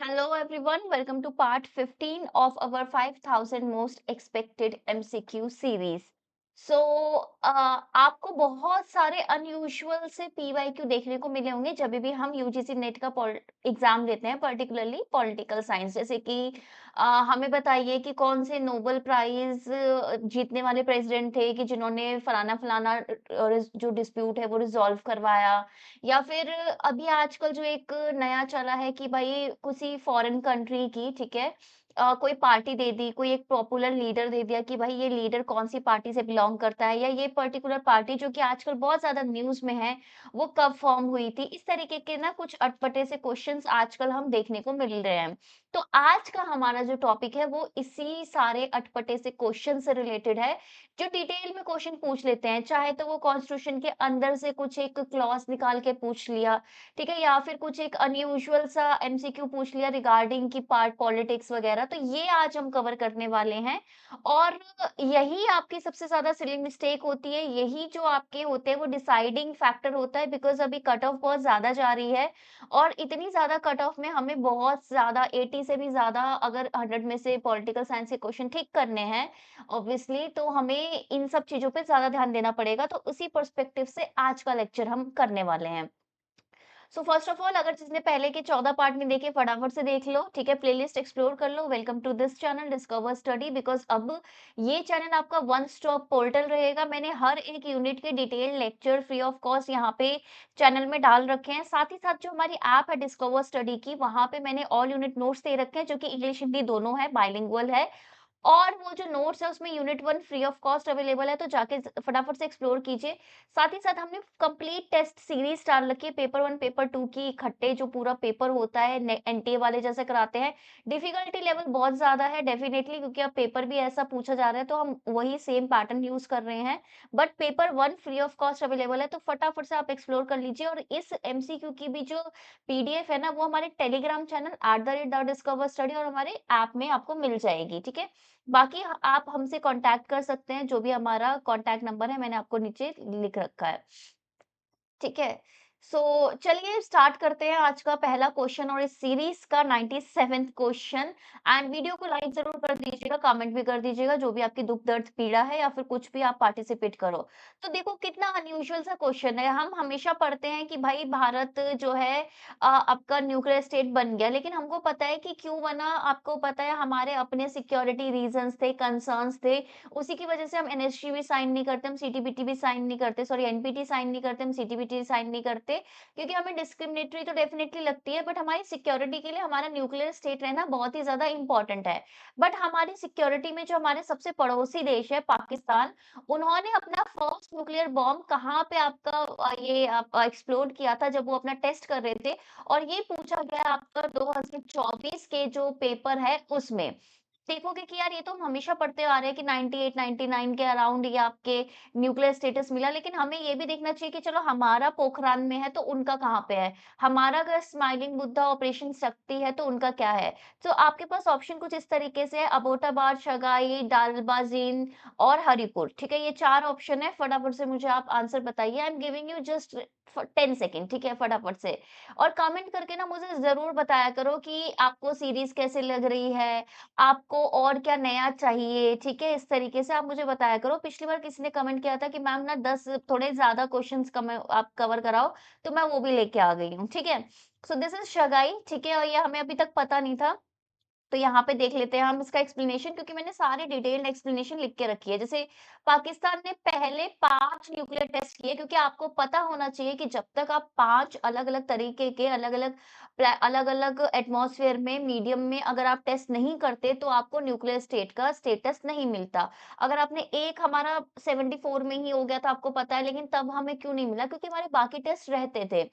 Hello everyone, welcome to part 15 of our 5000 most expected MCQ series. So आपको बहुत सारे unusual से PYQ देखने को मिले होंगे जब भी हम यूजीसी नेट का एग्जाम देते हैं, पर्टिकुलरली पॉलिटिकल साइंस। जैसे कि हमें बताइए कि कौन से नोबेल प्राइज जीतने वाले प्रेसिडेंट थे कि जिन्होंने फलाना फलाना जो डिस्प्यूट है वो रिजॉल्व करवाया, या फिर अभी आजकल जो एक नया चला है कि भाई किसी फॉरेन कंट्री की, ठीक है, कोई पार्टी दे दी, कोई एक पॉपुलर लीडर दे दिया कि भाई ये लीडर कौन सी पार्टी से बिलोंग करता है, या ये पर्टिकुलर पार्टी जो कि आजकल बहुत ज्यादा न्यूज में है वो कब फॉर्म हुई थी। इस तरीके के ना कुछ अटपटे से क्वेश्चंस आजकल हम देखने को मिल रहे हैं। तो आज का हमारा जो टॉपिक है वो इसी सारे अटपटे से क्वेश्चन से रिलेटेड है, जो डिटेल में क्वेश्चन पूछ लेते हैं। चाहे तो वो कॉन्स्टिट्यूशन के अंदर से कुछ एक क्लॉज निकाल के पूछ लिया, ठीक है, या फिर कुछ एक अनयूजुअल सा एमसीक्यू पूछ लिया रिगार्डिंग की पार्ट पॉलिटिक्स वगैरह। तो ये आज हम कवर करने वाले हैं, और यही आपकी सबसे ज्यादा सिली मिस्टेक होती है, यही जो आपके होते हैं वो डिसाइडिंग फैक्टर होता है, बिकॉज अभी कट ऑफ बहुत ज्यादा जा रही है। और इतनी ज्यादा कट ऑफ में हमें बहुत ज्यादा 80 से भी ज्यादा अगर 100 में से पॉलिटिकल साइंस के क्वेश्चन ठीक करने हैं ऑब्वियसली, तो हमें इन सब चीजों पे ज्यादा ध्यान देना पड़ेगा। तो उसी पर्सपेक्टिव से आज का लेक्चर हम करने वाले हैं। सो फर्स्ट ऑफ ऑल, अगर जिसने पहले के 14 पार्ट नहीं देखे फटाफट से देख लो, ठीक है, प्लेलिस्ट एक्सप्लोर कर लो। Welcome to this channel discover study, because अब ये चैनल आपका वन स्टॉप पोर्टल रहेगा। मैंने हर एक यूनिट के detail lecture free of cost यहाँ पे चैनल में डाल रखे हैं। साथ ही साथ जो हमारी ऐप है डिस्कवर स्टडी की, वहां पे मैंने ऑल यूनिट नोट्स दे रखे हैं, जो कि इंग्लिश हिंदी दोनों है, बाइलिंगुअल है। और वो जो नोट्स है उसमें unit 1 free of cost available है, तो जाके फटाफट से एक्सप्लोर कीजिए। साथ ही साथ हमने कंप्लीट टेस्ट सीरीज डाल रखी है, पेपर 1 पेपर 2 की इकट्ठे, जो पूरा पेपर होता है एनटीए वाले जैसे कराते हैं। डिफिकल्टी लेवल बहुत ज्यादा है डेफिनेटली, क्योंकि अब पेपर भी ऐसा पूछा जा रहा है, तो हम वही सेम पैटर्न यूज कर रहे हैं। But paper 1 free of cost available है, तो फटाफट से आप एक्सप्लोर कर लीजिए। और इस एमसीक्यू की भी जो पीडीएफ है ना, वो हमारे टेलीग्राम चैनल @discover study और हमारे ऐप में आपको मिल जाएगी, ठीक है। बाकी आप हमसे कांटेक्ट कर सकते हैं, जो भी हमारा कांटेक्ट नंबर है मैंने आपको नीचे लिख रखा है। ठीक है। सो चलिए स्टार्ट करते हैं आज का पहला क्वेश्चन और इस सीरीज का 97th क्वेश्चन। एंड वीडियो को लाइक जरूर कर दीजिएगा, कमेंट भी कर दीजिएगा, जो भी आपकी दुख दर्द पीड़ा है या फिर कुछ भी आप पार्टिसिपेट करो। तो देखो कितना अनयूजुअल सा क्वेश्चन है। हम हमेशा पढ़ते हैं कि भाई भारत जो है आपका न्यूक्लियर स्टेट बन गया, लेकिन हमको पता है कि क्यों बना। आपको पता है हमारे अपने सिक्योरिटी रीजंस थे, कंसर्न्स थे, उसी की वजह से हम एनएसजी भी साइन नहीं करते, हम सीटीबीटी भी साइन नहीं करते, सॉरी एनपीटी साइन नहीं करते, हम सीटीबीटी साइन नहीं करते, क्योंकि हमें डिस्क्रिमिनेटरी तो डेफिनेटली लगती है, बट हमारी सिक्योरिटी के लिए हमारा न्यूक्लियर स्टेट रहना बहुत ही ज्यादा इंपॉर्टेंट है। बट हमारी सिक्योरिटी में जो हमारे सबसे पड़ोसी देश है पाकिस्तान, उन्होंने अपना फर्स्ट न्यूक्लियर बॉम्ब कहाँ पे आपका ये आप एक्सप्लोड किया था जब वो अपना टेस्ट कर रहे थे। और ये पूछा गया आपका 2024 के जो पेपर है उसमें। देखोगे कि यार ये तो हम हमेशा पढ़ते आ रहे हैं कि 98 99 के अराउंड ये आपके न्यूक्लियर स्टेटस मिला, लेकिन हमें ये भी देखना चाहिए कि चलो हमारा पोखरान में है तो उनका कहाँ पे है। हमारा अगर स्माइलिंग बुद्धा ऑपरेशन शक्ति है तो उनका क्या है। तो आपके पास ऑप्शन कुछ इस तरीके से है, अबोटाबाद, शगाई, डालबाजीन और हरिपुर, ठीक है, ये 4 ऑप्शन है। फटाफट से मुझे आप आंसर बताइए। I am giving you just 10 second, ठीक है, फटाफट से। और कमेंट करके ना मुझे जरूर बताया करो कि आपको सीरीज कैसे लग रही है, आपको और क्या नया चाहिए, ठीक है? इस तरीके से आप मुझे बताया करो। पिछली बार किसी ने कमेंट किया था कि मैम ना 10 थोड़े ज़्यादा क्वेश्चन्स आप कवर कराओ, तो मैं वो भी लेके आ गई हूँ, ठीक है? सो दिस इज़ शगाई, ठीक है? और ये हमें अभी तक पता नहीं था। तो यहाँ पे देख लेते हैं हम इसका एक्सप्लेनेशन, क्योंकि मैंने सारी डिटेल्ड एक्सप्लेनेशन लिख के रखी है। जैसे पाकिस्तान ने पहले 5 न्यूक्लियर टेस्ट किए, क्योंकि आपको पता होना चाहिए कि जब तक आप 5 अलग-अलग तरीके के अलग-अलग एटमॉस्फेयर में, मीडियम में अगर आप टेस्ट नहीं करते, तो आपको न्यूक्लियर स्टेट का स्टेटस नहीं मिलता। अगर आपने एक हमारा 74 में ही हो गया था, आपको पता है, लेकिन तब हमें क्यों नहीं मिला? क्योंकि हमारे बाकी टेस्ट रहते थे।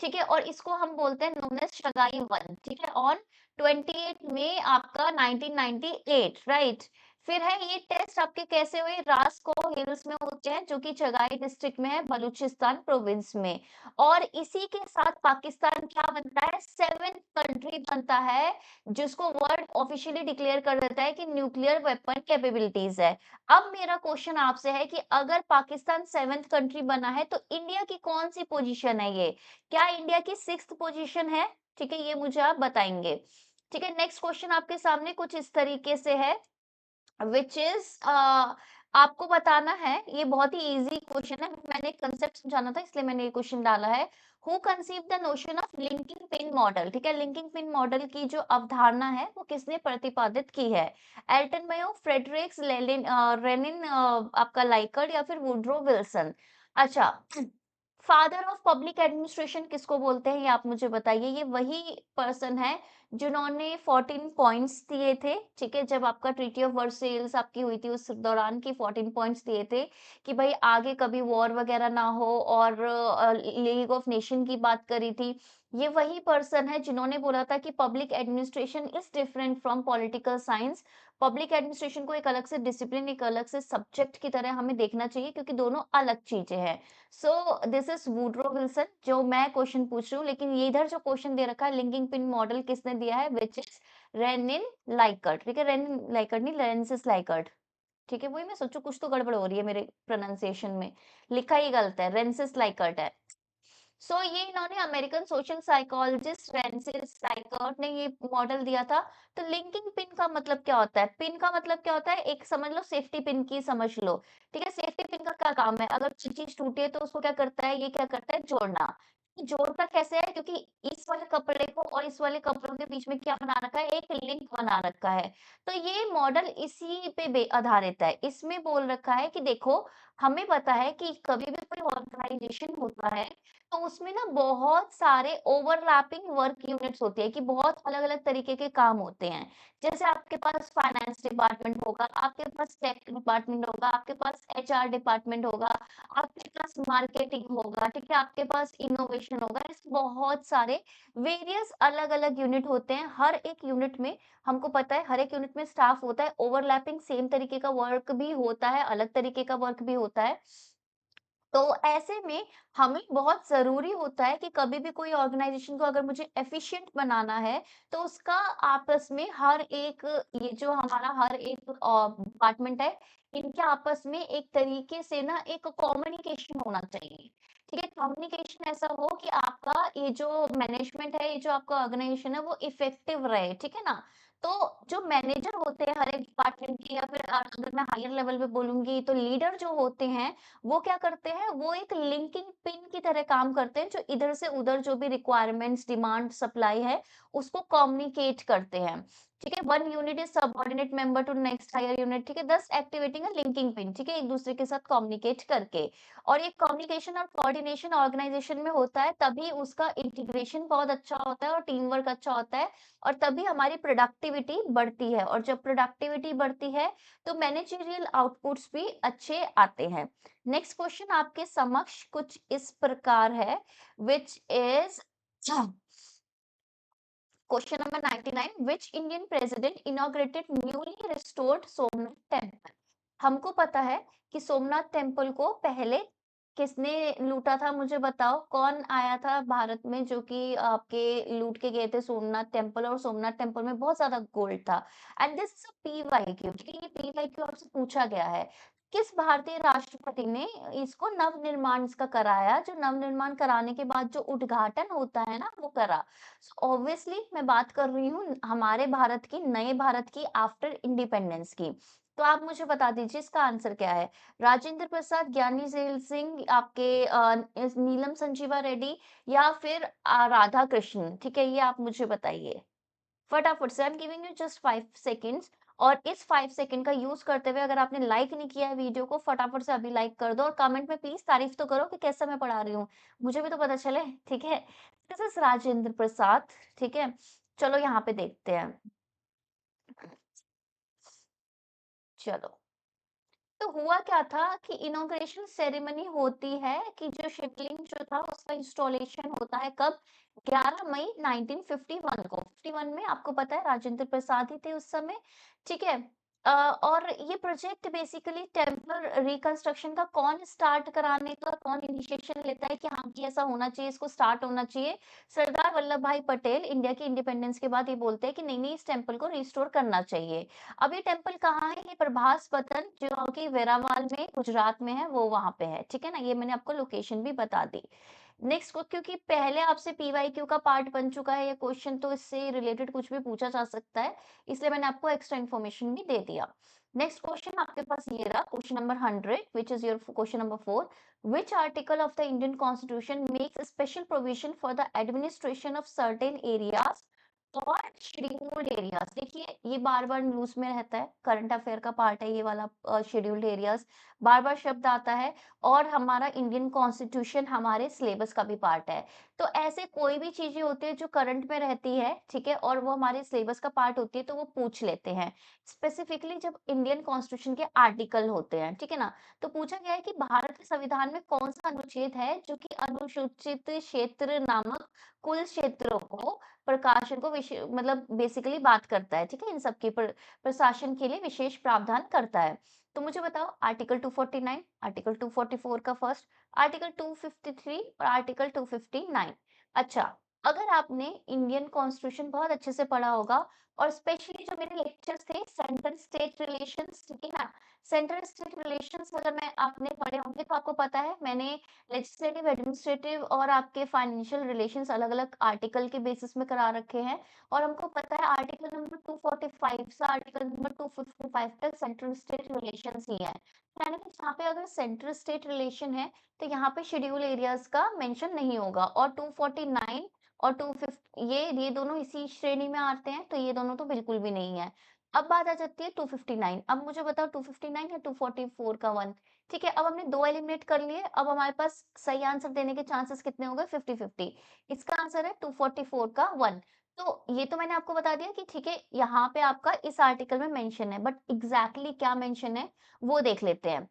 ठीक है? और इसको हम बोलते हैं नोन एज़ शगाई 1, ठीक है? ऑन 28 मई आपका 1998, राइट। फिर है ये टेस्ट आपके कैसे हुए, रास्को हिल्स में होते हैं, जो कि चगाई डिस्ट्रिक्ट में है, बलूचिस्तान प्रोविंस में। और इसी के साथ पाकिस्तान क्या बनता है, 7th कंट्री बनता है, जिसको वर्ल्ड ऑफिशियली डिक्लेयर कर देता है कि न्यूक्लियर वेपन कैपेबिलिटीज है। अब मेरा क्वेश्चन आपसे है कि अगर पाकिस्तान 7th कंट्री बना है, तो इंडिया की कौन सी पोजीशन है ये? क्या इंडिया की 6th पोजीशन है? ठीक है, ये मुझे आप बताएंगे। ठीक है, नेक्स्ट क्वेश्चन आपके सामने कुछ इस तरीके से है, व्हिच इज़ आपको बताना है, ये बहुत ही ईज़ी क्वेश्चन है, मैंने एक कांसेप्ट समझाना था इसलिए मैंने ये क्वेश्चन डाला है। Who conceived the notion of linking pin model? ठीक है, लिंकिंग पिन मॉडल की जो अवधारणा है वो किसने प्रतिपादित की है? एल्टन मेयो, फ्रेडरिक्स रेनिन, आपका लाइकर्ट या फिर वुड्रो विल्सन? अच्छा, फादर ऑफ पब्लिक एडमिनिस्ट्रेशन किसको बोलते हैं ये आप मुझे बताइए। ये वही पर्सन है जिन्होंने 14 पॉइंट्स दिए थे, ठीक है? जब आपका ट्रीटी ऑफ वर्सेल्स आपकी हुई थी उस दौरान की 14 पॉइंट्स दिए थे कि भाई आगे कभी वॉर वगैरह ना हो, और लीग ऑफ नेशन की बात करी थी। ये वही पर्सन है जिन्होंने बोला था कि public administration is different from political science. Public administration को एक अलग से डिसिप्लिन, एक अलग से सब्जेक्ट की तरह हमें देखना चाहिए क्योंकि दोनों अलग चीजें हैं। So this is Woodrow Wilson जो मैं क्वेश्चन पूछ रही हूँ, लेकिन ये इधर जो क्वेश्चन दे रखा है लिंकिंग पिन मॉडल किसने दिया है, विच इज रेनिन लाइकर्ट। ठीक है, रेनिन लाइकर्ट नहीं, लेरेंसिस लाइकर्ट। ठीक है, वही मैं सोचू कुछ तो गड़बड़ हो रही है मेरे प्रोनाउंसिएशन में, लिखा ही गलत है, रेंसिस लाइकर्ट है। सो ये इन्होंने American social psychologist Francis Likert ने ये मॉडल दिया था। तो लिंकिंग पिन का मतलब क्या होता है? पिन का मतलब क्या होता है? एक समझ लो सेफ्टी पिन की समझ लो। ठीक है, सेफ्टी पिन का क्या काम है? अगर चीज टूटी है तो उसको क्या करता है? ये क्या करता है? जोड़ना। जोड़ता कैसे है? क्योंकि इस वाले कपड़े को और इस वाले कपड़ों के बीच में क्या बना रखा है? एक लिंक बना रखा है। तो ये मॉडल इसी पे आधारित है। इसमें बोल रखा है कि देखो, हमें पता है कि कभी भी कोई ऑर्गेनाइजेशन होता है तो उसमें ना बहुत सारे ओवरलैपिंग वर्क यूनिट्स होती है कि बहुत अलग-अलग तरीके के काम होते हैं। जैसे आपके पास फाइनेंस डिपार्टमेंट होगा, आपके पास टेक डिपार्टमेंट होगा, आपके पास एचआर डिपार्टमेंट होगा, आपके पास मार्केटिंग होगा, ठीक है? आपके पास इनोवेशन होगा। ऐसे बहुत सारे वेरियस अलग-अलग यूनिट होते हैं। हर एक यूनिट में हमको पता है हर एक यूनिट में स्टाफ होता है, ओवरलैपिंग सेम तरीके का वर्क भी होता है, अलग तरीके का वर्क भी होता है। तो ऐसे में हमें बहुत ज़रूरी होता है कि कभी भी कोई ऑर्गेनाइज़ेशन को अगर मुझे एफ़िशिएंट बनाना है, तो उसका आपस में हर एक, ये जो हमारा हर एक डिपार्टमेंट है, इनके आपस में एक तरीके से ना एक कम्युनिकेशन होना चाहिए। ठीक है? कम्युनिकेशन ऐसा हो कि आपका ये जो मैनेजमेंट है, ये जो आपका ऑर्गेनाइज़ेशन है, वो इफ़ेक्टिव रहे, ठीक है ना? तो जो मैनेजर होते हैं हर एक डिपार्टमेंट के, या फिर अगर मैं हायर लेवल पे बोलूँगी तो लीडर जो होते हैं, वो क्या करते हैं, वो एक लिंकिंग पिन की तरह काम करते हैं जो इधर से उधर जो भी रिक्वायरमेंट्स, डिमांड, सप्लाई है, उसको कम्युनिकेट करते हैं। ठीक है, one unit is subordinate member to next higher unit, ठीक है, दस एक्टिवेटिंग अ लिंकिंग पिन, ठीक है, एक दूसरे के साथ कम्युनिकेट करके। और ये कम्युनिकेशन और कोऑर्डिनेशन ऑर्गेनाइजेशन में होता है, तभी उसका इंटीग्रेशन बहुत अच्छा होता है और टीम वर्क अच्छा होता है, और तभी हमारी प्रोडक्टिविटी बढ़ती है, और जब प्रोडक्टिविटी बढ़ती है तो मैनेजरियल आउटपुट्स भी अच्छे आते हैं। नेक्स्ट क्वेश्चन आपके समक्ष कुछ इस प्रकार है, which is question number 99, which Indian president inaugurated newly restored Somnath temple? हमको पता है कि सोमनाथ टेम्पल को पहले किसने लूटा था, मुझे बताओ कौन आया था भारत में जो कि आपके लूट के गए थे सोमनाथ टेम्पल, और सोमनाथ टेम्पल में बहुत ज्यादा गोल्ड था। And this is a PYQ, ठीक है, ये पीवाईक्यू आपसे पूछा गया है। किस भारतीय राष्ट्रपति ने इसको नवनिर्माण इसका कराया, जो नवनिर्माण कराने के बाद जो उद्घाटन होता है ना वो करा? ऑब्वियसली मैं बात कर रही हूँ हमारे भारत की, नए भारत की, आफ्टर इंडिपेंडेंस की। तो आप मुझे बता दीजिए इसका आंसर क्या है? राजेंद्र प्रसाद, ज्ञानी जैल सिंह, आपके नीलम संजीवा रेड्डी, या फिर राधा कृष्ण? ठीक है, ये आप मुझे बताइए फटाफट से। I am giving you just 5 seconds, और इस 5 सेकेंड का यूज करते हुए अगर आपने लाइक नहीं किया है वीडियो को, फटाफट से अभी लाइक कर दो, और कमेंट में प्लीज तारीफ तो करो कि कैसा मैं पढ़ा रही हूँ, मुझे भी तो पता चले। ठीक है, दिस इज राजेंद्र प्रसाद। ठीक है, चलो यहाँ पे देखते हैं। चलो, तो हुआ क्या था कि इनॉग्रेशन सेरेमनी होती है कि जो शिवलिंग जो था उसका इंस्टॉलेशन होता है कब? 11 मई 1951 को। 51 में आपको पता है राजेंद्र प्रसाद ही थे उस समय। ठीक है, और ये प्रोजेक्ट बेसिकली टेम्पल रिकंस्ट्रक्शन का कौन स्टार्ट कराने का, कौन इनिशिएशन लेता है कि हाँ कि ऐसा होना चाहिए, इसको स्टार्ट होना चाहिए? सरदार वल्लभ भाई पटेल इंडिया के इंडिपेंडेंस के बाद ये बोलते हैं कि नहीं नहीं, इस टेम्पल को रिस्टोर करना चाहिए। अब ये टेम्पल कहाँ है? ये प्रभास वतन जो कि वेरावल में गुजरात में है, वो वहां पे है। ठीक है ना, ये मैंने आपको लोकेशन भी बता दी। नेक्स्ट को, क्योंकि पहले आपसे पीवाईक्यू का पार्ट बन चुका है ये क्वेश्चन, तो इससे रिलेटेड कुछ भी पूछा जा सकता है, इसलिए मैंने आपको एक्स्ट्रा इन्फॉर्मेशन भी दे दिया। नेक्स्ट क्वेश्चन आपके पास ये रहा, question number 100, which is your question number 4। Which article of the Indian constitution makes special provision for the administration of certain areas और शेड्यूल्ड एरियाज? देखिए, ये बार बार न्यूज में रहता है, करंट अफेयर का पार्ट है ये वाला, शेड्यूल्ड एरियाज बार बार शब्द आता है, और हमारा इंडियन कॉन्स्टिट्यूशन हमारे सिलेबस का भी पार्ट है। तो ऐसे कोई भी चीजें होती है जो करंट में रहती है, ठीक है, और वो हमारे सिलेबस का पार्ट होती है, तो वो पूछ लेते हैं। स्पेसिफिकली जब इंडियन कॉन्स्टिट्यूशन के आर्टिकल होते हैं, ठीक है ना, तो पूछा गया है कि भारत के संविधान में कौन सा अनुच्छेद है जो कि अनुसूचित क्षेत्र नामक कुल क्षेत्रों को प्रकाशन को मतलब बेसिकली बात करता है, ठीक है, इन सब के प्रशासन के लिए विशेष प्रावधान करता है। तो मुझे बताओ, आर्टिकल 249, आर्टिकल 244 का फर्स्ट, आर्टिकल 253 और आर्टिकल 259। अच्छा, अगर आपने इंडियन कॉन्स्टिट्यूशन बहुत अच्छे से पढ़ा होगा, और स्पेशली जो मेरे लेक्चर्स थे सेंट्रल स्टेट रिलेशंस, ठीक है ना, सेंट्रल स्टेट रिलेशंस अगर मैं आपने पढ़े होंगे तो आपको पता है मैंने लेजिस्लेटिव, एडमिनिस्ट्रेटिव और आपके फाइनेंशियल रिलेशंस अलग-अलग आर्टिकल के बेसिस में करा रखे हैं। और हमको पता है आर्टिकल नंबर 245 से आर्टिकल नंबर 255 तक सेंट्रल स्टेट रिलेशंस ही है। यानी कि जहाँ पे अगर सेंट्रल स्टेट रिलेशन है, तो यहाँ पे शेड्यूल एरियाज का मेंशन नहीं होगा, और 249 और 250 ये दोनों इसी श्रेणी में आते हैं, तो ये दोनों तो बिल्कुल भी नहीं है। अब बात आ जाती है 259। अब मुझे बताओ 259 या 244 का वन। ठीक है, अब हमने दो एलिमिनेट कर लिए, अब हमारे पास सही आंसर देने के चांसेस कितने हो गए? 50-50। इसका आंसर है 244 का वन। तो ये तो मैंने आपको बता दिया कि ठीक है, यहाँ पे आपका इस आर्टिकल में मेंशन है, बट एग्जैक्टली क्या मेंशन है वो देख लेते हैं।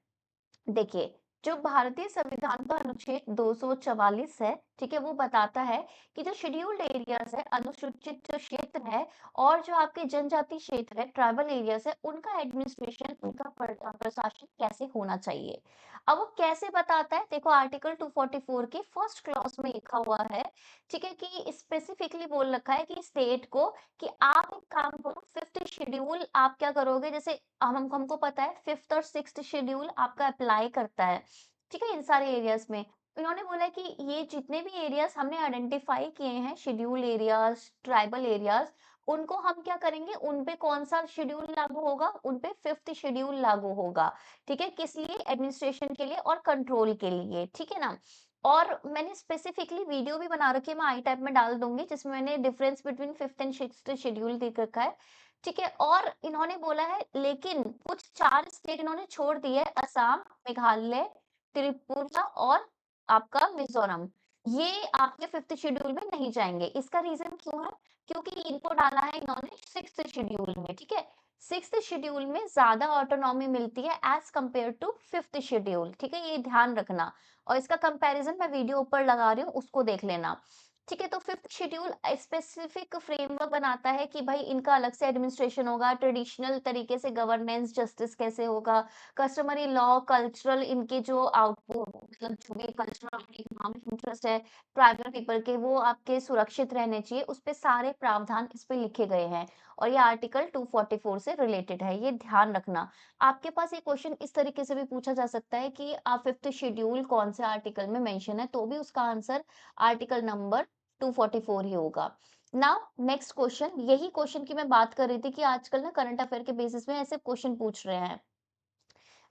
देखिए, जो भारतीय संविधान का अनुच्छेद 244 है, ठीक है, वो बताता है कि जो शेड्यूल्ड एरियाज है, अनुसूचित जो क्षेत्र है, और जो आपके जनजाति क्षेत्र है, ट्राइबल एरियाज है, उनका एडमिनिस्ट्रेशन, उनका प्रशासन कैसे होना चाहिए। अब वो कैसे बताता है? देखो, आर्टिकल 244 के फर्स्ट क्लॉज में लिखा हुआ है, ठीक है, कि स्पेसिफिकली बोल रखा है कि स्टेट को कि आप एक काम करो, फिफ्थ शेड्यूल आप क्या करोगे, जैसे हमको पता है फिफ्थ और सिक्स्थ शेड्यूल आपका अप्लाई करता है, ठीक है, इन सारे एरियाज में। इन्होंने बोला कि ये जितने भी एरियाज हमने आइडेंटिफाई किए हैं, शेड्यूल एरियाज, ट्राइबल एरियाज, उनको हम क्या करेंगे, उन पे कौन सा शेड्यूल लागू होगा? उन पे फिफ्थ शेड्यूल लागू होगा, ठीक है, किस लिए? एडमिनिस्ट्रेशन के लिए और कंट्रोल के लिए, ठीक है ना। और मैंने स्पेसिफिकली वीडियो भी बना रखी है, मैं आई टैब में डाल दूंगी, जिसमें मैंने difference between fifth and sixth schedule देख रखा है, ठीक है। और इन्होंने बोला है, लेकिन कुछ 4 स्टेट इन्होंने छोड़ दिए, असम, मेघालय, त्रिपुरा और आपका मिज़ोरम। ये आपके 5th शेड्यूल में नहीं जाएँगे। इसका रीज़न क्यों है? क्योंकि इनको डाला है इन्होंने 6th शेड्यूल में, ठीक है? 6th शेड्यूल में ज़्यादा ऑटोनॉमी मिलती है as compare to 5th schedule, ठीक है? ये ध्यान रखना, और इसका कंपैरिज़न मैं वीडियो ऊपर लगा रही हूँ, उसको देख लेना। ठीक है, तो 5th शेड्यूल स्पेसिफिक फ्रेमवर्क बनाता है कि भाई इनका अलग से एडमिनिस्ट्रेशन होगा, ट्रेडिशनल तरीके से गवर्नेंस, जस्टिस कैसे होगा, कस्टमरी लॉ, कल्चरल इनके जो आउटपुट, मतलब जो भी कल्चरल और इकोनॉमिक इंटरेस्ट है ट्राइबल पीपल के, वो आपके सुरक्षित रहने चाहिए, उस पे सारे प्रावधान इस पे लिखे गए हैं, और ये आर्टिकल 244 से रिलेटेड है, ये ध्यान रखना। आपके पास ये क्वेश्चन इस तरीके से भी पूछा जा सकता है कि 5th शेड्यूल कौन से आर्टिकल में मेंशन है, तो भी उसका आंसर आर्टिकल नंबर 244 ही होगा। नाउ नेक्स्ट क्वेश्चन, यही क्वेश्चन की मैं बात कर रही थी कि आजकल ना करंट अफेयर के बेसिस में ऐसे क्वेश्चन पूछ रहे हैं,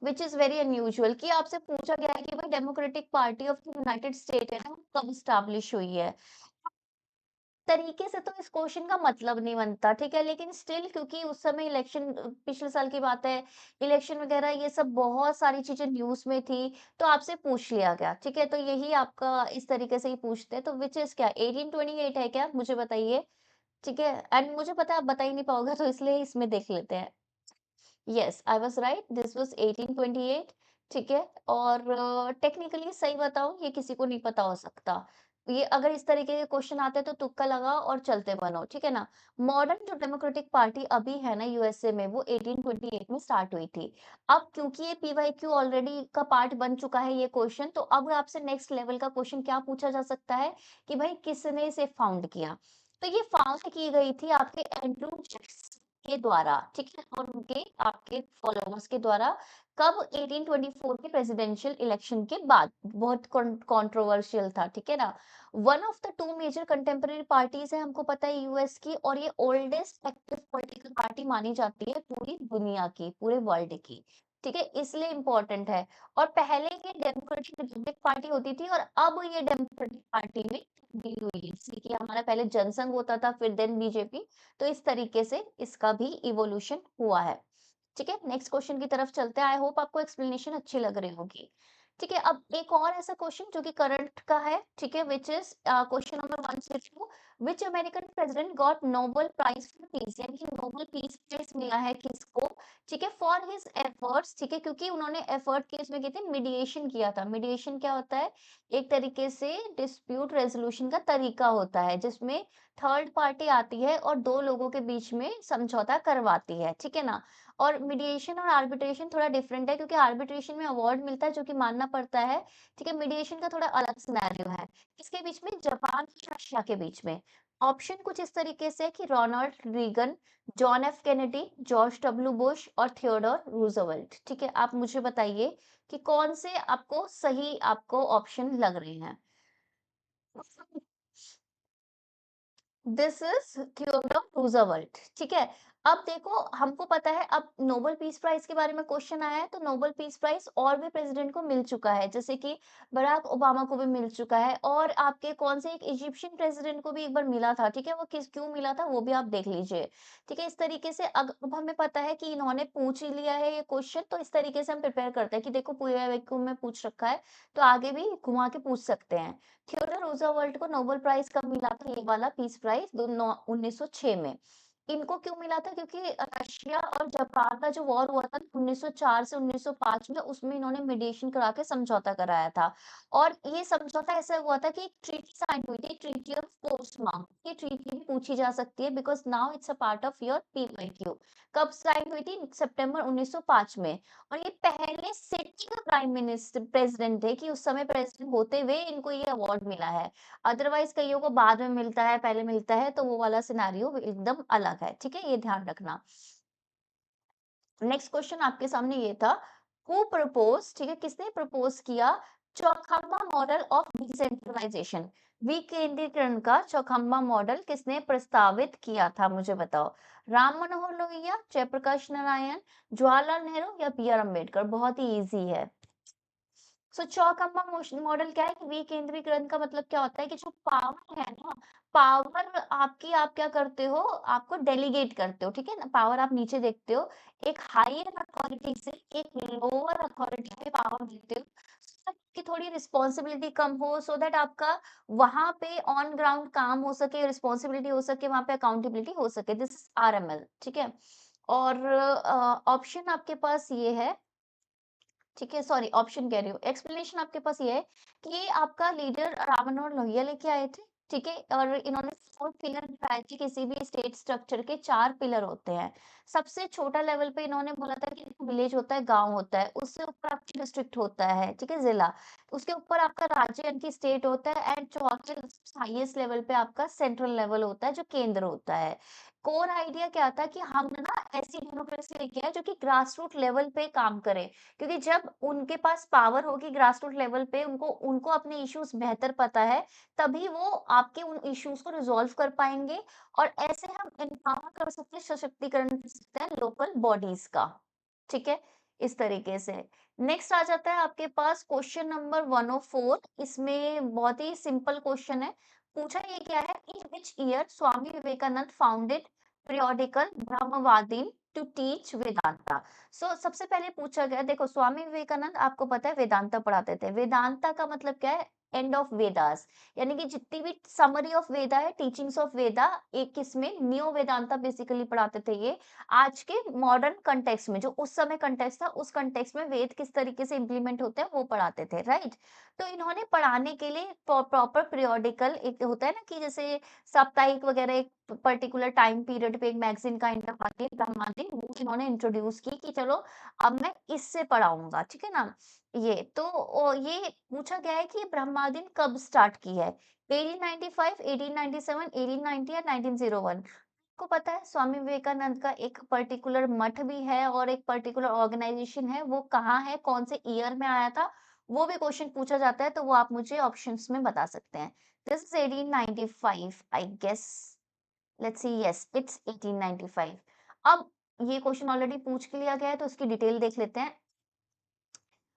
विच इज वेरी अनयूजुअल, कि आपसे पूछा गया है कि भाई democratic party of the United state है ना, वो कब स्टैब्लिश हुई है। तरीके से तो इस क्वेश्चन का मतलब नहीं बनता, ठीक है, लेकिन स्टिल क्योंकि उस समय इलेक्शन, पिछले साल की बात है, इलेक्शन वगैरह ये सब बहुत सारी चीजें न्यूज में थी, तो आपसे पूछ लिया गया, ठीक है, तो यही आपका इस तरीके से ही पूछते हैं, तो विच इज क्या 1828 है क्या, मुझे बताइए। ठीक है, एंड मुझे पता है आप बता ही नहीं पाओगे, तो इसलिए इसमें देख लेते हैं। Yes, I was right, this was 1828, ठीक है। और टेक्निकली सही बताऊं, ये किसी को नहीं पता हो सकता। ये अगर इस तरीके के क्वेश्चन आते हैं तो तुक्का लगाओ और चलते बनो, ठीक है ना। मॉडर्न जो डेमोक्रेटिक पार्टी अभी है ना यूएसए में, वो 1828 में स्टार्ट हुई थी। अब क्योंकि ये पीवाईक्यू ऑलरेडी का पार्ट बन चुका है ये क्वेश्चन, तो अब आपसे नेक्स्ट लेवल का क्वेश्चन क्या पूछा जा सकता है कि भाई किसने इसे फाउंड किया। तो ये फाउंड की गई थी आपके एंड्रू जैक्सन के द्वारा, ठीक है, और उनके आपके फॉलोअर्स के द्वारा कब 1824 के प्रेसिडेंशियल इलेक्शन के बाद, बहुत कंट्रोवर्शियल था, ठीक है ना। One of the two major contemporary parties है, हमको पता है यूएस की, और ये ओल्डेस्ट एक्टिव पॉलिटिकल पार्टी मानी जाती है पूरी दुनिया की, पूरे वर्ल्ड की, ठीक है, इसलिए इम्पोर्टेंट है। और पहले ये डेमोक्रेटिक रिपब्लिक पार्टी होती थी और अब ये डेमोक्रेटिक पार्टी में तब्दील हुई है, जैसे कि हमारा पहले जनसंघ होता था फिर देन बीजेपी, तो इस तरीके से इसका भी इवोल्यूशन हुआ है। ठीक है, नेक्स्ट क्वेश्चन की तरफ चलते हैं। आई होप आपको एक्सप्लेनेशन अच्छी लग रही होगी। ठीक है, अब एक और ऐसा क्वेश्चन जो कि करंट का है, ठीक है, which is question number 162, which American president got Nobel prize for peace, यानी कि नोबेल पीस प्राइज मिला है किसको, ठीक है, फॉर हिज एफर्ट्स, ठीक है, क्योंकि उन्होंने एफर्ट केस में किए थे, मीडिएशन किया था। मीडिएशन क्या होता है, एक तरीके से डिस्प्यूट रेजोल्यूशन का तरीका होता है, जिसमें थर्ड पार्टी आती है और दो लोगों के बीच में समझौता करवाती है, ठीक है ना। और मीडिएशन और आर्बिट्रेशन थोड़ा डिफरेंट है, क्योंकि आर्बिट्रेशन में अवार्ड मिलता है जो कि मानना पड़ता है, ठीक है, मीडिएशन का थोड़ा अलग सिनेरियो है। किसके बीच में, जापान और रशिया के बीच में। ऑप्शन कुछ इस तरीके से कि Ronald Reagan, John F Kennedy, George W Bush और थियोडोर रूजवेल्ट, ठीक है, आप मुझे बताइए कि कौन से आपको सही आपको ऑप्शन लग रहे हैं। दिस इज थियोडोर रूजवेल्ट, ठीक है। अब देखो, हमको पता है, अब नोबेल पीस प्राइज के बारे में क्वेश्चन आया है, तो नोबेल पीस प्राइज और भी प्रेसिडेंट को मिल चुका है, जैसे कि बराक ओबामा को भी मिल चुका है, और आपके कौन से एक इजिप्शियन प्रेसिडेंट को भी एक बार मिला था, ठीक है, वो किस क्यों मिला था वो भी आप देख लीजिए, ठीक है। इस तरीके से अब हमें पता है कि इन्होंने पूछ ही लिया है ये क्वेश्चन, तो इस तरीके से हम प्रिपेयर करते हैं कि देखो पूरे वैक्यूम में पूछ रखा है, तो आगे भी घुमा के पूछ सकते हैं। थियोडोर रूज़वेल्ट को नोबेल प्राइज कब मिला था, ये वाला पीस प्राइज 1906 में। इनको क्यों मिला था, क्योंकि रशिया और जापान का जो वॉर हुआ था 1904 से 1905 में, उसमें इन्होंने मीडिएशन करा के समझौता कराया था। और ये समझौता ऐसा हुआ था कि एक ट्रीटी साइन हुई थी, ट्रीटी ऑफ पोर्ट्समाउथ। ये ट्रीटी भी पूछी जा सकती है, because now it's a part of your PYQ. कब साइन हुई थी, सितंबर 1905 में। और ये पहले सिटिंग प्राइम मिनिस्टर प्रेसिडेंट थे, कि उस समय प्रेसिडेंट होते हुए इनको ये अवार्ड मिला है। अदरवाइज कईयों को बाद में मिलता है, पहले मिलता है, तो वो वाला सिनेरियो एकदम अलग है, ठीक है, ये ध्यान रखना। नेक्स्ट क्वेश्चन आपके सामने ये था, हु प्रपोज, ठीक है, किसने प्रपोज किया चौखंबा मॉडल ऑफ डिसेंट्रलाइजेशन, विकेंद्रीकरण का चौखंबा मॉडल किसने प्रस्तावित किया था, मुझे बताओ। राम मनोहर लोहिया, जयप्रकाश नारायण, जवाहरलाल नेहरू या बी आर अम्बेडकर। बहुत ही इजी है। सो चौकम्बा मॉडल क्या है कि विकेंद्रीकरण का मतलब क्या होता है कि जो पावर है ना, पावर आपकी, आप क्या करते हो, आपको डेलीगेट करते हो, ठीक है ना, पावर आप नीचे देखते हो, एक हायर अथॉरिटी से एक लोअर अथॉरिटी पे पावर देते हो, so that कि थोड़ी रिस्पॉन्सिबिलिटी कम हो, सो दैट आपका वहां पे ऑन ग्राउंड काम हो सके, रिस्पॉन्सिबिलिटी हो सके, वहां पे अकाउंटेबिलिटी हो सके। दिस इज आरएमएल, ठीक है। और ऑप्शन आपके पास ये है, ठीक है, सॉरी, ऑप्शन कह रही हूँ, एक्सप्लेनेशन आपके पास ये है कि ये आपका लीडर राम मनोहर लोहिया लेके आए थे, ठीक है, और इन्होंने 4 पिलर बताए थे, किसी भी स्टेट स्ट्रक्चर के 4 पिलर होते हैं। सबसे छोटा लेवल पे इन्होंने बोला था कि विलेज होता है, गांव होता है, उससे ऊपर आपका डिस्ट्रिक्ट होता है, ठीक है, जिला, उसके ऊपर आपका राज्य यानी कि स्टेट होता है, एंड चौथे हाईएस्ट लेवल पे आपका सेंट्रल लेवल होता है, जो केंद्र होता है। कोर आइडिया क्या था कि हम ना ऐसी डेमोक्रेसी लेके आए जो कि ग्रास रूट लेवल पे काम करे, क्योंकि जब उनके पास पावर होगी ग्रास रूट लेवल पे, उनको उनको अपने इश्यूज बेहतर पता है, तभी वो आपके उन इश्यूज को रिजॉल्व कर पाएंगे, और ऐसे हम एम्पावर कर सकते हैं, सशक्तिकरण कर सकते हैं लोकल बॉडीज का, ठीक है, इस तरीके से। नेक्स्ट आ जाता है आपके पास क्वेश्चन नंबर 104। इसमें बहुत ही सिंपल क्वेश्चन है, पूछा ये क्या है, in which year Swami Vivekananda founded periodical Brahmavadin to teach Vedanta. सबसे पहले पूछा गया, देखो स्वामी विवेकानंद आपको पता है वेदांता पढ़ाते थे। वेदांता का मतलब क्या है, एंड ऑफ वेदास, यानी कि जितनी भी समरी ऑफ वेदा है, टीचिंग्स ऑफ वेदा, एक इसमें न्यू वेदांता बेसिकली पढ़ाते थे ये। आज के मॉडर्न कंटेक्स्ट में, जो उस समय कंटेक्स्ट था, उस कंटेक्स्ट में वेद किस तरीके से इंप्लीमेंट होते हैं वो पढ़ाते थे, राइट। तो इन्होंने पढ़ाने के लिए प्रॉपर पीरियोडिकल, एक होता है ना कि जैसे साप्ताहिक वगैरह, एक पर्टिकुलर टाइम पीरियड पे एक मैगज़ीन काइंड ऑफ आती है ब्रह्मादि, वो इन्होंने इंट्रोड्यूस की कि चलो अब मैं इससे पढ़ाऊँगा, ठीक है ना? ये तो ये पूछा गया है कि ये ब्रह्मादिन कब स्टार्ट की है? 1895, 1897, 1890 या 1901? आपको पता है स्वामी विवेकानंद का एक पर्टिकुलर मठ भी है और एक पर्टिकुलर ऑर्गेनाइजेशन है, वो कहाँ है, कौन से ईयर में आया था, वो भी क्वेश्चन पूछा जाता है, तो वो आप मुझे ऑप्शंस में बता सकते हैं। This is 1895 I guess. Let's see, yes it's 1895। अब ये क्वेश्चन ऑलरेडी पूछ के लिया गया है, तो उसकी डिटेल देख लेते हैं।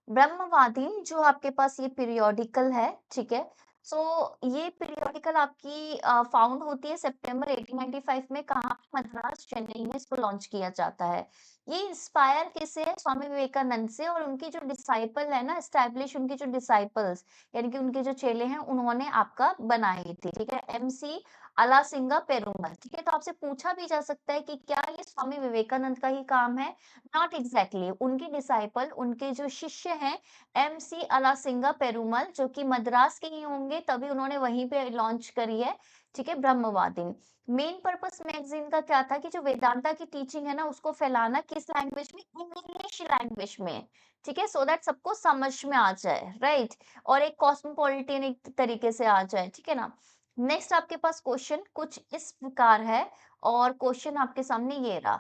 ब्रह्मवादी जो आपके पास ये पीरियोडिकल है, ठीक है? सो ये पीरियोडिकल आपकी फाउंड होती है सितंबर 1895 में, कहाँ पे? मद्रास, चेन्नई में इसको लॉन्च किया जाता है। ये इंस्पायर किससे है? स्वामी विवेकानंद से, और उनके जो डिसाइपल है ना, एस्टैब्लिश उनके जो डिसाइपल्स यानी कि उनके जो चेले हैं, उन्होंने आपका बनाई थी, ठीक है? एमसी अलासिंगा पेरुमल, ठीक है? तो आपसे पूछा भी जा सकता है कि क्या ये स्वामी विवेकानंद का ही काम है? नॉट एग्जैक्टली, उनके डिसाइपल, उनके जो शिष्य हैं, एमसी अलासिंगा पेरुमल, जो कि मद्रास के ही होंगे, तभी उन्होंने वहीं पे लॉन्च करी है, ठीक है? ब्रह्मवादिनी। मेन पर्पस मैगजीन का क्या था कि जो वेदांता की टीचिंग है ना, उसको फैलाना किस लैंग्वेज में? इंग्लिश लैंग्वेज में, ठीक है? सो दैट सबको समझ में आ जाए, राइट? और एक कॉस्मोपॉलिटन एक तरीके से आ जाए, ठीक है ना? नेक्स्ट आपके पास क्वेश्चन कुछ इस प्रकार है, और क्वेश्चन आपके सामने ये रहा।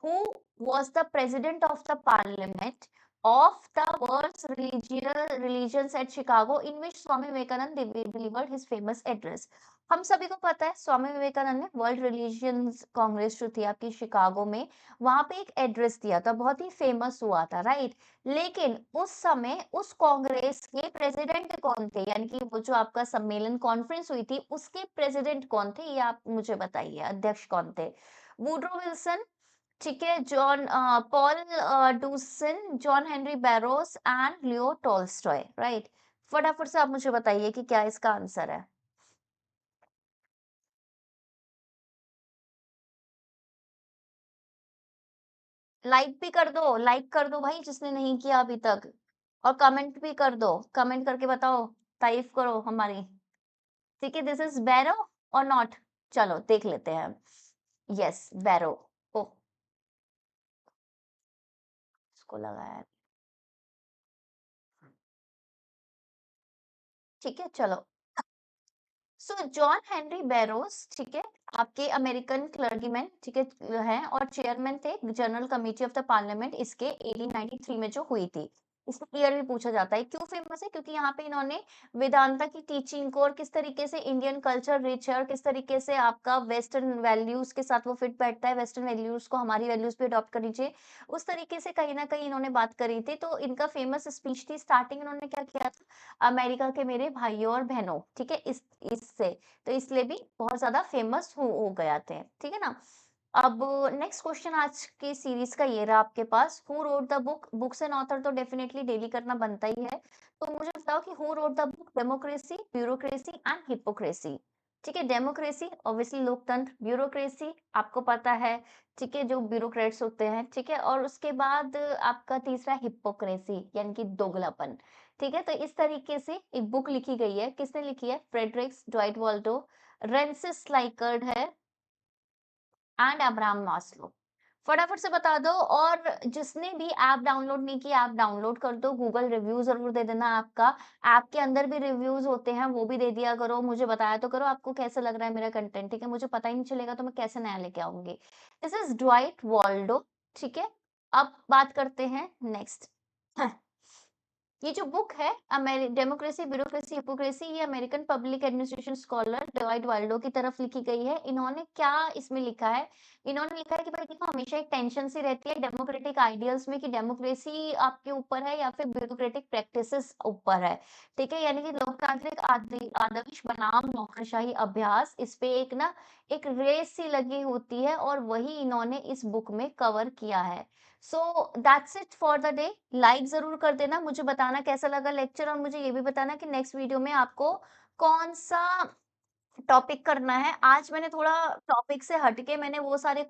Who was the president of the parliament of the world's religions at Chicago, in which Swami Vivekanand delivered his famous address? हम सभी को पता है स्वामी विवेकानंद ने वर्ल्ड रिलीजियंस कांग्रेस जो थी आपकी शिकागो में, वहां पे एक एड्रेस दिया था, बहुत ही फेमस हुआ था, राइट? लेकिन उस समय उस कांग्रेस के प्रेसिडेंट कौन थे, यानी कि वो जो आपका सम्मेलन कॉन्फ्रेंस हुई थी, उसके प्रेसिडेंट कौन थे, ये आप मुझे बताइए, अध्यक्ष कौन थे? वुड्रो विल्सन, ठीक है, Paul Dussen, John Henry बैरोस and Leo Tolstoy, right? फटाफट से आप मुझे बताइए कि क्या इसका आंसर है। लाइक कर दो भाई, जिसने नहीं किया अभी तक, और कमेंट भी कर दो, कमेंट करके बताओ, तारीफ करो हमारी, ठीक है? दिस इज बैरो और नॉट? चलो देख लेते हैं। यस, बैरो। ओ, इसको लगाया है। ठीक है, चलो। सो जॉन हेनरी बैरोस, ठीक है, आपके अमेरिकन क्लर्जीमैन, ठीक है, हैं और चेयरमैन थे general committee of the parliament, इसके 1893 में जो हुई थी। इसका ईयर भी पूछा जाता है। क्यों फेमस है? क्योंकि यहाँ पे इन्होंने वेदांता की टीचिंग को और किस तरीके से इंडियन कल्चर रिच है और किस तरीके से आपका वेस्टर्न वैल्यूज के साथ वो फिट बैठता है, वेस्टर्न वैल्यूज को हमारी वैल्यूज पे अडॉप्ट कर लीजिए, उस तरीके से कहीं ना कहीं इन्होंने बात करी थी। तो इनका फेमस स्पीच थी, स्टार्टिंग इन्होंने क्या किया था? अमेरिका के मेरे भाइयों और बहनों, ठीक है, इस इससे, तो इसलिए भी बहुत ज़्यादा फेमस हो गया थे, ठीक है ना? अब नेक्स्ट क्वेश्चन आज की सीरीज का ये रहा आपके पास। Who wrote the book? Books and author तो डेफिनेटली डेली करना बनता ही है। तो मुझे बताओ कि who wrote the book democracy, bureaucracy and hypocrisy? ठीक है, डेमोक्रेसी ऑब्वियसली लोकतंत्र, ब्यूरोक्रेसी आपको पता है, ठीक है, जो ब्यूरोक्रेट्स होते हैं, ठीक है, और उसके बाद आपका तीसरा हिपोक्रेसी यानी कि दोगलापन, ठीक है? तो इस तरीके से एक बुक लिखी गई है, किसने लिखी है? फ्रेडरिक्स ड्वाइट वॉल्टो, रेंसिस लाइकर्ड है एंड अब्राहम मास्लो। फटाफट से बता दो, और जिसने भी ऐप डाउनलोड नहीं किया, ऐप डाउनलोड कर दो, गूगल रिव्यू जरूर दे देना आपका। ऐप के अंदर भी रिव्यूज होते हैं, वो भी दे दिया करो, मुझे बताया तो करो आपको कैसा लग रहा है मेरा कंटेंट, ठीक है? मुझे पता ही नहीं चलेगा तो मैं कैसे नया लेके आऊंगी। दिस इज ड्वाइट वॉल्डो, ठीक है? अब बात करते हैं नेक्स्ट। ये जो बुक है डेमोक्रेसी, ब्यूरोक्रेसी, हिपोक्रेसी, ये American public administration scholar डॉइट Waldo की तरफ लिखी गई है। इन्होंने क्या इसमें लिखा है? इन्होंने लिखा है कि भाई देखो, हमेशा एक टेंशन सी रहती है डेमोक्रेटिक आइडियल्स में कि डेमोक्रेसी आपके ऊपर है या फिर ब्यूरोक्रेटिक प्रैक्टिसेस ऊपर है, ठीक है? यानी कि लोकतांत्रिक आदर्श बनाम नौकरशाही अभ्यास, इस पे एक ना एक रेस सी लगी होती है, और वही इन्होंने इस बुक में कवर किया है। So that's it for the day. Like जरूर कर देना, मुझे बताना कैसा लगा लेक्चर, और मुझे ये भी बताना कि नेक्स्ट वीडियो में आपको कौन सा टॉपिक करना है। आज मैंने थोड़ा टॉपिक से हटके मैंने वो सारे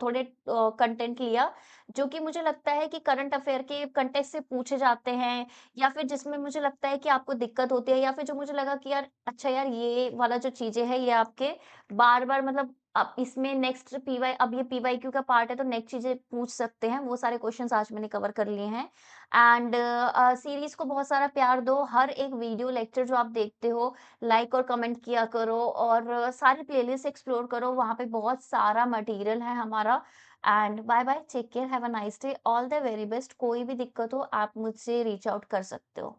थोड़े कंटेंट लिया जो कि मुझे लगता है कि करंट अफेयर के कंटेक्स्ट से पूछे जाते हैं, या फिर जिसमें मुझे लगता है कि आपको दिक्कत होती है, या फिर जो मुझे लगा कि यार अच्छा यार, ये वाला जो चीजें हैं ये आपके बार बार मतलब अब इसमें नेक्स्ट पीवाई अब ये पीवाईक्यू का पार्ट है तो नेक्स्ट चीज़ें पूछ सकते हैं, वो सारे क्वेश्चंस आज मैंने कवर कर लिए हैं। एंड सीरीज़ को बहुत सारा प्यार दो, हर एक वीडियो लेक्चर जो आप देखते हो, लाइक और कमेंट किया करो और सारी प्लेलिस्ट एक्सप्लोर करो, वहाँ पे बहुत सारा मटेरियल है हमारा। And bye bye, take care, have a nice day, all the very best. कोई भी दिक्कत हो आप मुझसे रीच आउट कर सकते हो।